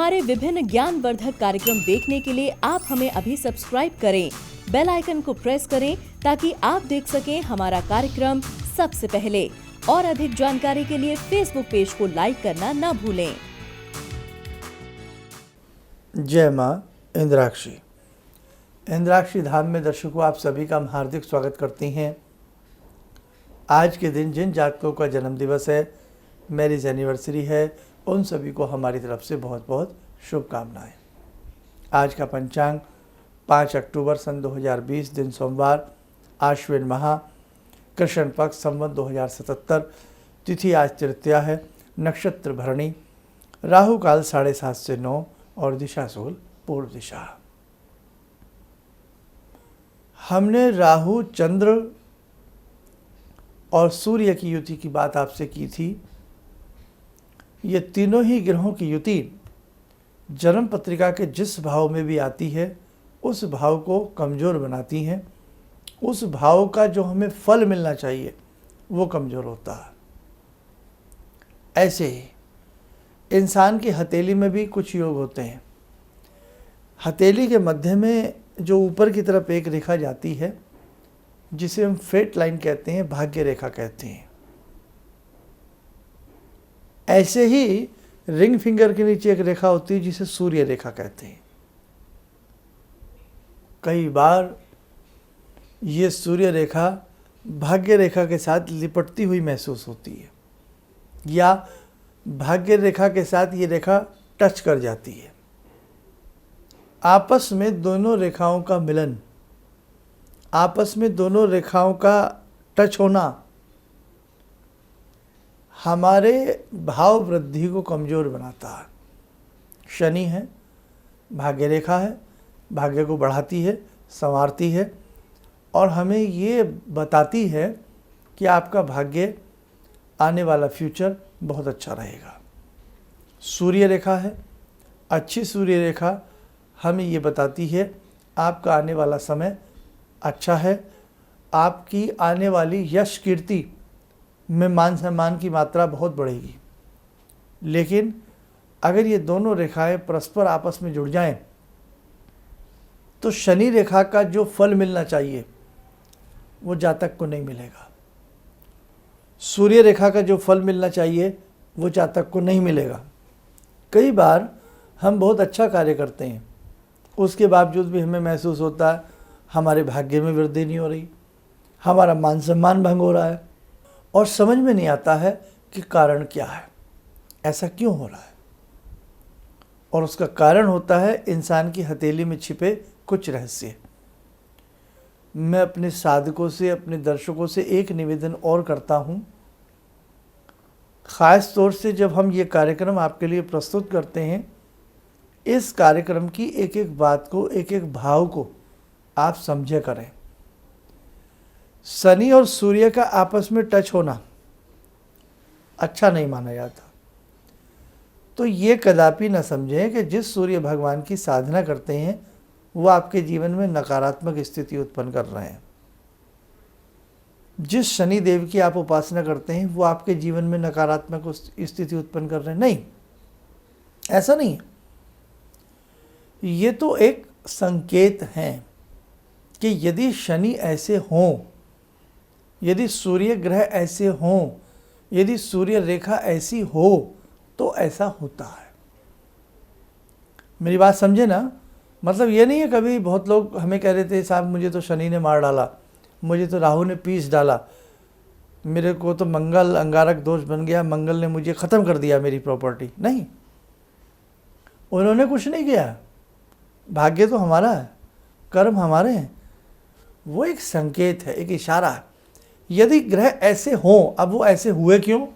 हमारे विभिन्न ज्ञानवर्धक कार्यक्रम देखने के लिए आप हमें अभी सब्सक्राइब करें, बेल आइकन को प्रेस करें ताकि आप देख सकें हमारा कार्यक्रम सबसे पहले। और अधिक जानकारी के लिए फेसबुक पेज को लाइक करना न भूलें। जय माँ इंद्राक्षी। इंद्राक्षी धाम में दर्शकों आप सभी का हम हार्दिक स्वागत करती हैं। आज के दिन जिन जातकों का जन्म दिवस है, मैरिज एनिवर्सरी है, उन सभी को हमारी तरफ से बहुत बहुत शुभकामनाएं। आज का पंचांग 5 अक्टूबर सन 2020 दिन सोमवार, आश्विन माह, कृष्ण पक्ष, संवत 2077, तिथि आज तृतीया है, नक्षत्र भरणी, राहु काल 7:30 से 9 और दिशा सूल पूर्व दिशा। हमने राहु, चंद्र और सूर्य की युति की बात आपसे की थी। ये तीनों ही ग्रहों की युति जन्म पत्रिका के जिस भाव में भी आती है उस भाव को कमज़ोर बनाती हैं। उस भाव का जो हमें फल मिलना चाहिए वो कमज़ोर होता है। ऐसे ही इंसान की हथेली में भी कुछ योग होते हैं। हथेली के मध्य में जो ऊपर की तरफ एक रेखा जाती है जिसे हम फेट लाइन कहते हैं, भाग्य रेखा कहते हैं। ऐसे ही रिंग फिंगर के नीचे एक रेखा होती है जिसे सूर्य रेखा कहते हैं। कई बार ये सूर्य रेखा भाग्य रेखा के साथ लिपटती हुई महसूस होती है या भाग्य रेखा के साथ ये रेखा टच कर जाती है। आपस में दोनों रेखाओं का मिलन, आपस में दोनों रेखाओं का टच होना हमारे भाव वृद्धि को कमज़ोर बनाता है। शनि है, भाग्य रेखा है, भाग्य को बढ़ाती है, संवारती है और हमें ये बताती है कि आपका भाग्य, आने वाला फ्यूचर बहुत अच्छा रहेगा। सूर्य रेखा है, अच्छी सूर्य रेखा हमें ये बताती है आपका आने वाला समय अच्छा है, आपकी आने वाली यश कीर्ति में मान सम्मान की मात्रा बहुत बढ़ेगी। लेकिन अगर ये दोनों रेखाएं परस्पर आपस में जुड़ जाएं तो शनि रेखा का जो फल मिलना चाहिए वो जातक को नहीं मिलेगा। सूर्य रेखा का जो फल मिलना चाहिए वो जातक को नहीं मिलेगा। कई बार हम बहुत अच्छा कार्य करते हैं, उसके बावजूद भी हमें महसूस होता है हमारे भाग्य में वृद्धि नहीं हो रही, हमारा मान सम्मान भंग हो रहा है और समझ में नहीं आता है कि कारण क्या है, ऐसा क्यों हो रहा है। और उसका कारण होता है इंसान की हथेली में छिपे कुछ रहस्य। मैं अपने साधकों से, अपने दर्शकों से एक निवेदन और करता हूँ। ख़ास तौर से जब हम ये कार्यक्रम आपके लिए प्रस्तुत करते हैं, इस कार्यक्रम की एक एक बात को, एक एक भाव को आप समझे करें। शनि और सूर्य का आपस में टच होना अच्छा नहीं माना जाता। तो ये कदापि न समझें कि जिस सूर्य भगवान की साधना करते हैं वो आपके जीवन में नकारात्मक स्थिति उत्पन्न कर रहे हैं। जिस शनि देव की आप उपासना करते हैं वो आपके जीवन में नकारात्मक स्थिति उत्पन्न कर रहे हैं। नहीं, ऐसा नहीं है। ये तो एक संकेत है कि यदि शनि ऐसे हों, यदि सूर्य ग्रह ऐसे हों, यदि सूर्य रेखा ऐसी हो तो ऐसा होता है। मेरी बात समझे ना। मतलब ये नहीं है, कभी बहुत लोग हमें कह रहे थे साहब मुझे तो शनि ने मार डाला, मुझे तो राहु ने पीस डाला, मेरे को तो मंगल अंगारक दोष बन गया, मंगल ने मुझे ख़त्म कर दिया मेरी प्रॉपर्टी। नहीं, उन्होंने कुछ नहीं किया। भाग्य तो हमारा है, कर्म हमारे हैं। वो एक संकेत है, एक इशारा है। यदि ग्रह ऐसे हों, अब वो ऐसे हुए क्यों?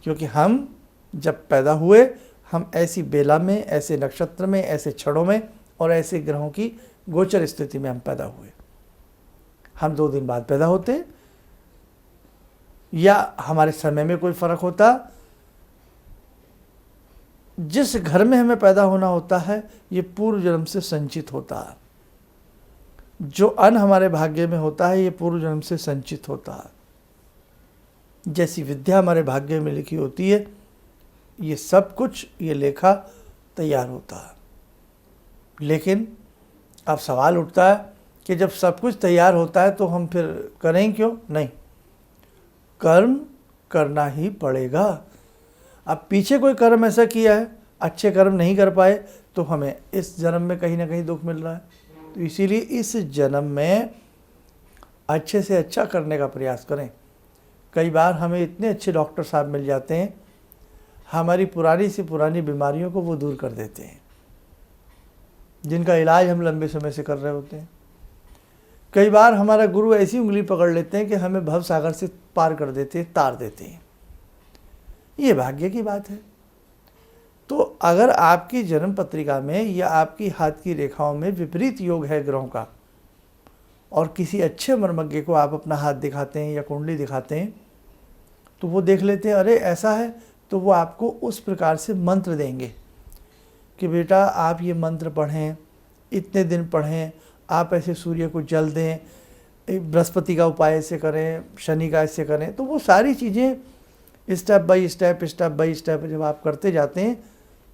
क्योंकि हम जब पैदा हुए हम ऐसी बेला में, ऐसे नक्षत्र में, ऐसे क्षणों में और ऐसे ग्रहों की गोचर स्थिति में हम पैदा हुए। हम 2 दिन बाद पैदा होते या हमारे समय में कोई फर्क होता। जिस घर में हमें पैदा होना होता है ये पूर्व जन्म से संचित होता है। जो अन्न हमारे भाग्य में होता है ये पूर्व जन्म से संचित होता है। जैसी विद्या हमारे भाग्य में लिखी होती है, ये सब कुछ, ये लेखा तैयार होता है। लेकिन अब सवाल उठता है कि जब सब कुछ तैयार होता है तो हम फिर करें क्यों? नहीं, कर्म करना ही पड़ेगा। अब पीछे कोई कर्म ऐसा किया है, अच्छे कर्म नहीं कर पाए, तो हमें इस जन्म में कहीं ना कहीं दुख मिल रहा है। तो इसीलिए इस जन्म में अच्छे से अच्छा करने का प्रयास करें। कई बार हमें इतने अच्छे डॉक्टर साहब मिल जाते हैं, हमारी पुरानी से पुरानी बीमारियों को वो दूर कर देते हैं, जिनका इलाज हम लंबे समय से कर रहे होते हैं। कई बार हमारा गुरु ऐसी उंगली पकड़ लेते हैं कि हमें भव सागर से पार कर देते हैं, तार देते हैं। ये भाग्य की बात है। तो अगर आपकी जन्म पत्रिका में या आपकी हाथ की रेखाओं में विपरीत योग है ग्रहों का, और किसी अच्छे मर्मज्ञ को आप अपना हाथ दिखाते हैं या कुंडली दिखाते हैं, तो वो देख लेते हैं अरे ऐसा है, तो वो आपको उस प्रकार से मंत्र देंगे कि बेटा आप ये मंत्र पढ़ें, इतने दिन पढ़ें, आप ऐसे सूर्य को जल दें, बृहस्पति का उपाय ऐसे करें, शनि का ऐसे करें। तो वो सारी चीज़ें स्टेप बाय स्टेप जब आप करते जाते हैं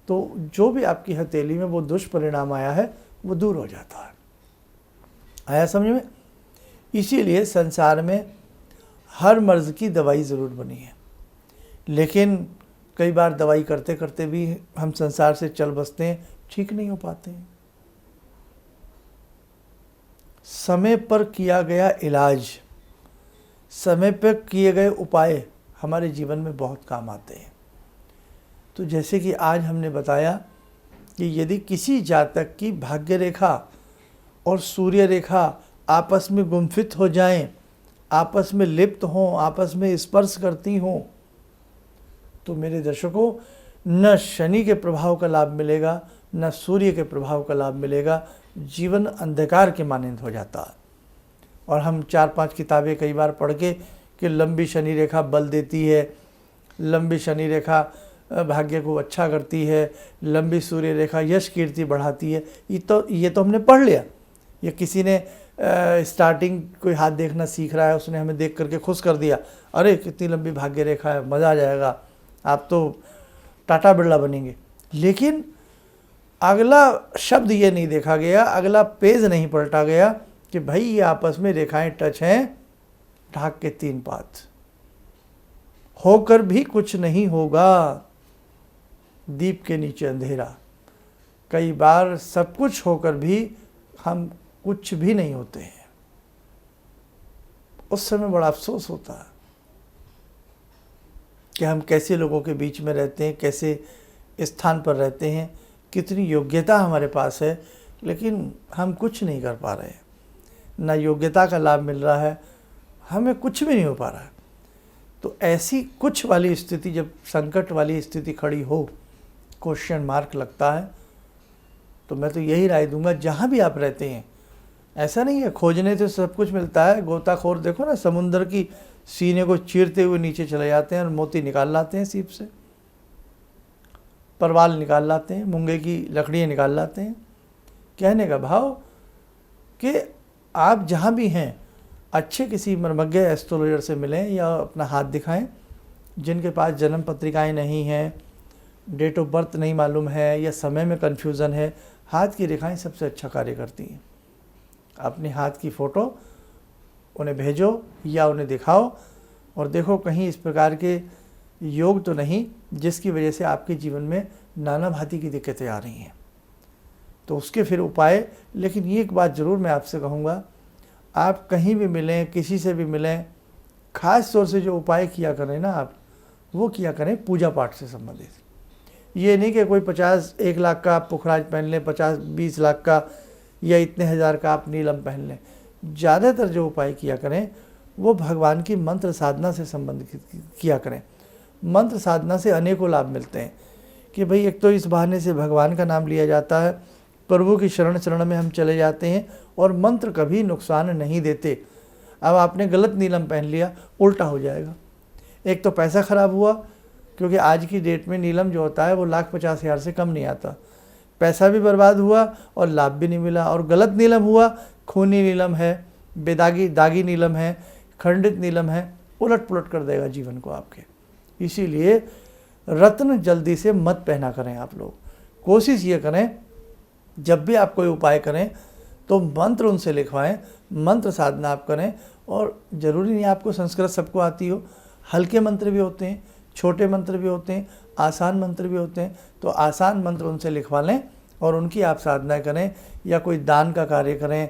तो जो भी आपकी हथेली में वो दुष्परिणाम आया है वो दूर हो जाता है। आया समझ में? इसीलिए संसार में हर मर्ज़ की दवाई ज़रूर बनी है, लेकिन कई बार दवाई करते करते भी हम संसार से चल बसते हैं, ठीक नहीं हो पाते हैं। समय पर किया गया इलाज, समय पर किए गए उपाय हमारे जीवन में बहुत काम आते हैं। तो जैसे कि आज हमने बताया कि यदि किसी जातक की भाग्य रेखा और सूर्य रेखा आपस में गुम्फित हो जाएं, आपस में लिप्त हों, आपस में स्पर्श करती हों, तो मेरे दर्शकों, न शनि के प्रभाव का लाभ मिलेगा, न सूर्य के प्रभाव का लाभ मिलेगा। जीवन अंधकार के मानंद हो जाता है। और हम 4-5 किताबें कई बार पढ़ के कि लंबी शनि रेखा बल देती है, लंबी शनि रेखा भाग्य को अच्छा करती है, लंबी सूर्य रेखा यश कीर्ति बढ़ाती है। ये तो हमने पढ़ लिया। या किसी ने स्टार्टिंग कोई हाथ देखना सीख रहा है, उसने हमें देख करके खुश कर दिया, अरे कितनी लंबी भाग्य रेखा है, मज़ा आ जाएगा, आप तो टाटा बिरला बनेंगे। लेकिन अगला शब्द ये नहीं देखा गया, अगला पेज नहीं पलटा गया कि भाई ये आपस में रेखाएं टच हैं, ढाक के 3 पात होकर भी कुछ नहीं होगा, दीप के नीचे अंधेरा। कई बार सब कुछ होकर भी हम कुछ भी नहीं होते हैं, उस समय बड़ा अफसोस होता है कि हम कैसे लोगों के बीच में रहते हैं, कैसे स्थान पर रहते हैं, कितनी योग्यता हमारे पास है, लेकिन हम कुछ नहीं कर पा रहे हैं। ना योग्यता का लाभ मिल रहा है, हमें कुछ भी नहीं हो पा रहा है। तो ऐसी कुछ वाली स्थिति, जब संकट वाली स्थिति खड़ी हो, क्वेश्चन मार्क लगता है, तो मैं तो यही राय दूंगा, जहाँ भी आप रहते हैं, ऐसा नहीं है खोजने से सब कुछ मिलता है। गोताखोर देखो ना, समुद्र की सीने को चीरते हुए नीचे चले जाते हैं और मोती निकाल लाते हैं सीप से, परवाल निकाल लाते हैं, मूंगे की लकड़ियाँ निकाल लाते हैं। कहने का भाव कि आप जहाँ भी हैं, अच्छे किसी मर्मज्ञ एस्ट्रोलॉजर से मिलें या अपना हाथ दिखाएं। जिनके पास जन्म पत्रिकाएं नहीं हैं, डेट ऑफ बर्थ नहीं मालूम है या समय में कन्फ्यूज़न है, हाथ की रेखाएं सबसे अच्छा कार्य करती हैं। अपने हाथ की फ़ोटो उन्हें भेजो या उन्हें दिखाओ और देखो कहीं इस प्रकार के योग तो नहीं जिसकी वजह से आपके जीवन में नाना भांति की दिक्कतें आ रही हैं, तो उसके फिर उपाय। लेकिन ये एक बात ज़रूर मैं आपसे कहूँगा, आप कहीं भी मिलें, किसी से भी मिलें, ख़ास तौर से जो उपाय किया करें ना, आप वो किया करें पूजा पाठ से संबंधित। ये नहीं कि कोई 50-1 लाख का आप पुखराज पहन लें, 50-20 लाख का या इतने हज़ार का आप नीलम पहन लें। ज़्यादातर जो उपाय किया करें वो भगवान की मंत्र साधना से संबंधित किया करें। मंत्र साधना से अनेकों लाभ मिलते हैं कि भाई एक तो इस बहाने से भगवान का नाम लिया जाता है, प्रभु की शरण में हम चले जाते हैं और मंत्र कभी नुकसान नहीं देते। अब आपने गलत नीलम पहन लिया, उल्टा हो जाएगा। एक तो पैसा ख़राब हुआ, क्योंकि आज की डेट में नीलम जो होता है वो 1,50,000 से कम नहीं आता। पैसा भी बर्बाद हुआ और लाभ भी नहीं मिला। और गलत नीलम हुआ, खूनी नीलम है, दागी नीलम है, खंडित नीलम है, उलट पुलट कर देगा जीवन को आपके। इसीलिए रत्न जल्दी से मत पहना करें आप लोग। कोशिश ये करें जब भी आप कोई उपाय करें तो मंत्र उनसे लिखवाएं, मंत्र साधना आप करें। और ज़रूरी नहीं आपको संस्कृत सबको आती हो, हल्के मंत्र भी होते हैं, छोटे मंत्र भी होते हैं, आसान मंत्र भी होते हैं। तो आसान मंत्र उनसे लिखवा लें और उनकी आप साधना करें, या कोई दान का कार्य करें,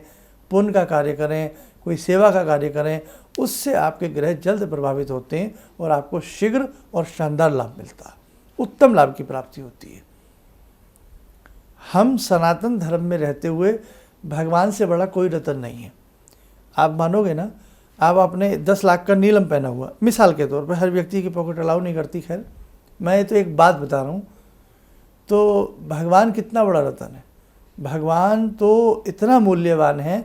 पुण्य का कार्य करें, कोई सेवा का कार्य करें। उससे आपके ग्रह जल्द प्रभावित होते हैं और आपको शीघ्र और शानदार लाभ मिलता है, उत्तम लाभ की प्राप्ति होती है। हम सनातन धर्म में रहते हुए भगवान से बड़ा कोई रतन नहीं है। आप मानोगे ना, आप आपने 10 लाख का नीलम पहना हुआ, मिसाल के तौर पर, हर व्यक्ति की पॉकेट अलाउ नहीं करती, खैर मैं तो एक बात बता रहा हूँ। तो भगवान कितना बड़ा रतन है, भगवान तो इतना मूल्यवान है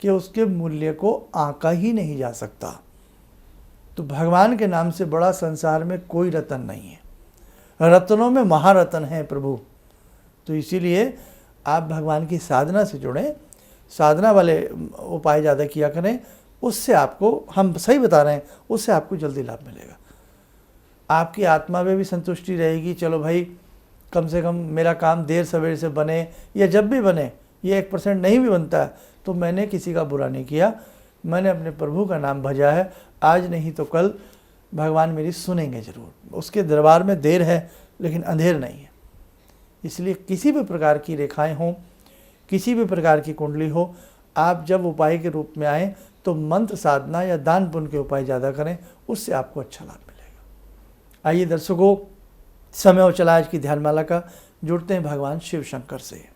कि उसके मूल्य को आंका ही नहीं जा सकता। तो भगवान के नाम से बड़ा संसार में कोई रतन नहीं है, रत्नों में महारत्न है प्रभु। तो इसीलिए आप भगवान की साधना से जुड़ें, साधना वाले उपाय ज़्यादा किया करें, उससे आपको, हम सही बता रहे हैं, उससे आपको जल्दी लाभ मिलेगा। आपकी आत्मा में भी संतुष्टि रहेगी, चलो भाई कम से कम मेरा काम देर सवेर से बने, या जब भी बने, ये 1% नहीं भी बनता है तो मैंने किसी का बुरा नहीं किया, मैंने अपने प्रभु का नाम भजा है, आज नहीं तो कल भगवान मेरी सुनेंगे ज़रूर। उसके दरबार में देर है लेकिन अंधेर नहीं है। इसलिए किसी भी प्रकार की रेखाएं हों, किसी भी प्रकार की कुंडली हो, आप जब उपाय के रूप में आएँ तो मंत्र साधना या दान पुण्य के उपाय ज़्यादा करें, उससे आपको अच्छा लाभ मिलेगा। आइए दर्शकों, समय और चला आज की ध्यानमाला का, जुड़ते हैं भगवान शिव शंकर से।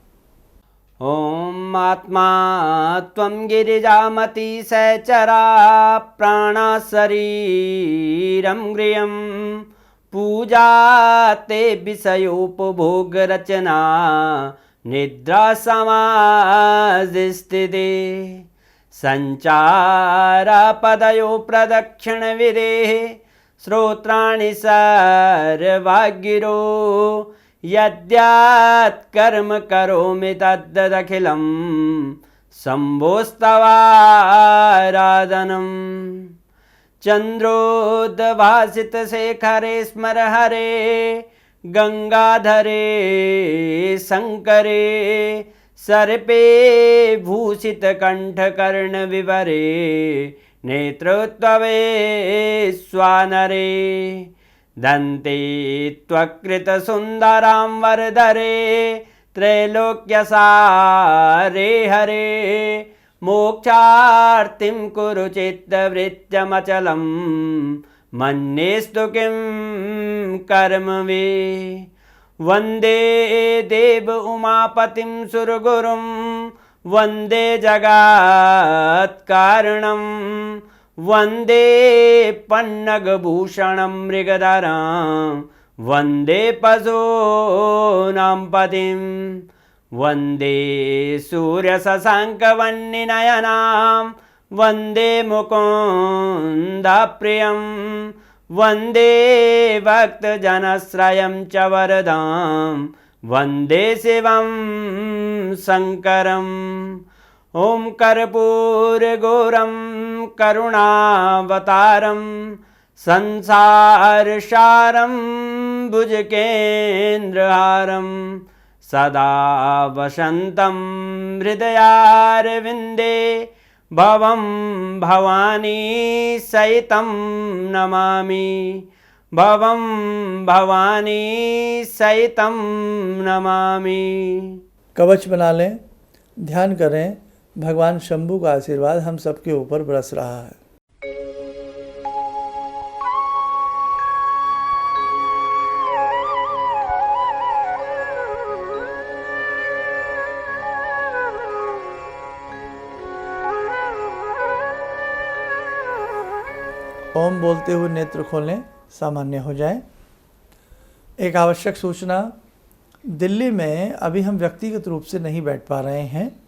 ओम आत्मा त्वं गिरिजामति सहचरा प्राणा शरीरं गृहं पूजा ते विषयोपभोग रचना निद्रा समाधिस्थिते संचारा पदयो प्रदक्षिण विदेः श्रोत्राणि सर्वागिरो यद्यात् कर्म करोमि तद्दखिलं शम्भोस्तवाराधनम् चन्द्रोद्भासित शेखरे स्मर हरे गंगाधरे शंकरे सर्पे भूषित कंठ कर्ण विवरे नेत्रोत्तवे स्वानरे दन्ते त्वकृत सुंदरां वरदरे त्रैलोक्यसारे हरे मोक्षार्तिं कुरु चित्तवृत्त्यमचलं मन्येस्तु किं कर्म वे वन्दे देव उमापतिं सुरगुरुं वन्दे जगत्कारणं वन्दे पन्नगभूषणं मृगधरं वन्दे पशूनां पतिं वन्दे सूर्यशशाङ्कवह्निनयनां वन्दे मुकुन्दप्रियं वन्दे भक्तजनश्रयं च वरदां वन्दे शिवं शङ्करम् ॐ कर्पूरगौरं करुणावतारं संसारसारं भुजगेन्द्रहारं सदा वसन्तं हृदयारविन्दे भवं भवानी सहितं नमामि भवं भवानी सहितं नमामि। कवच बना लें, ध्यान करें, भगवान शंभु का आशीर्वाद हम सबके ऊपर बरस रहा है। ओम बोलते हुए नेत्र खोलें, सामान्य हो जाएं। एक आवश्यक सूचना, दिल्ली में अभी हम व्यक्तिगत रूप से नहीं बैठ पा रहे हैं,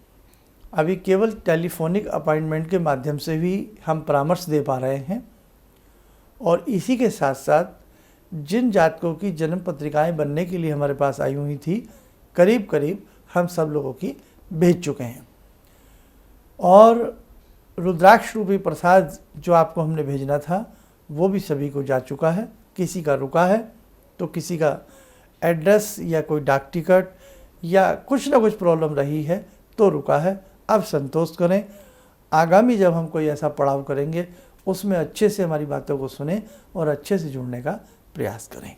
अभी केवल टेलीफोनिक अपॉइंटमेंट के माध्यम से भी हम परामर्श दे पा रहे हैं। और इसी के साथ साथ जिन जातकों की जन्म पत्रिकाएं बनने के लिए हमारे पास आई हुई थी, करीब करीब हम सब लोगों की भेज चुके हैं। और रुद्राक्ष रूपी प्रसाद जो आपको हमने भेजना था वो भी सभी को जा चुका है। किसी का रुका है तो किसी का एड्रेस या कोई डाक टिकट या कुछ ना कुछ प्रॉब्लम रही है तो रुका है। अब संतोष करें, आगामी जब हम कोई ऐसा पड़ाव करेंगे उसमें अच्छे से हमारी बातों को सुने और अच्छे से जुड़ने का प्रयास करें।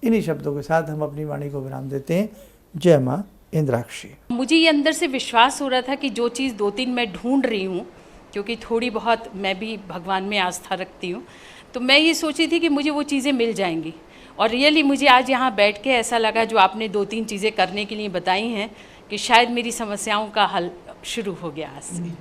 इन्हीं शब्दों के साथ हम अपनी वाणी को विराम देते हैं। जय माँ इंद्राक्षी। मुझे ये अंदर से विश्वास हो रहा था कि जो चीज़ 2-3 मैं ढूंढ रही हूँ, क्योंकि थोड़ी बहुत मैं भी भगवान में आस्था रखती हूँ, तो मैं ये सोची थी कि मुझे वो चीज़ें मिल जाएंगी। और रियली मुझे आज यहाँ बैठ के ऐसा लगा, जो आपने 2-3 चीज़ें करने के लिए बताई हैं, कि शायद मेरी समस्याओं का हल शुरू हो गया आज से।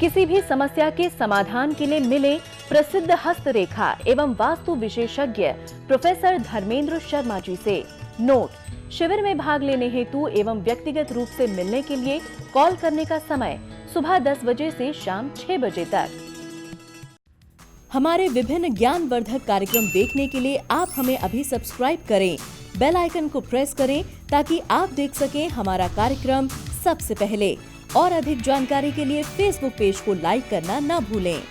किसी भी समस्या के समाधान के लिए मिले प्रसिद्ध हस्तरेखा एवं वास्तु विशेषज्ञ प्रोफेसर धर्मेंद्र शर्मा जी से। नोट: शिविर में भाग लेने हेतु एवं व्यक्तिगत रूप से मिलने के लिए कॉल करने का समय सुबह 10 बजे से शाम 6 बजे तक। हमारे विभिन्न ज्ञानवर्धक कार्यक्रम देखने के लिए आप हमें अभी सब्सक्राइब करें, बेल आइकन को प्रेस करें ताकि आप देख सकें हमारा कार्यक्रम सबसे पहले। और अधिक जानकारी के लिए फेसबुक पेज को लाइक करना न भूलें।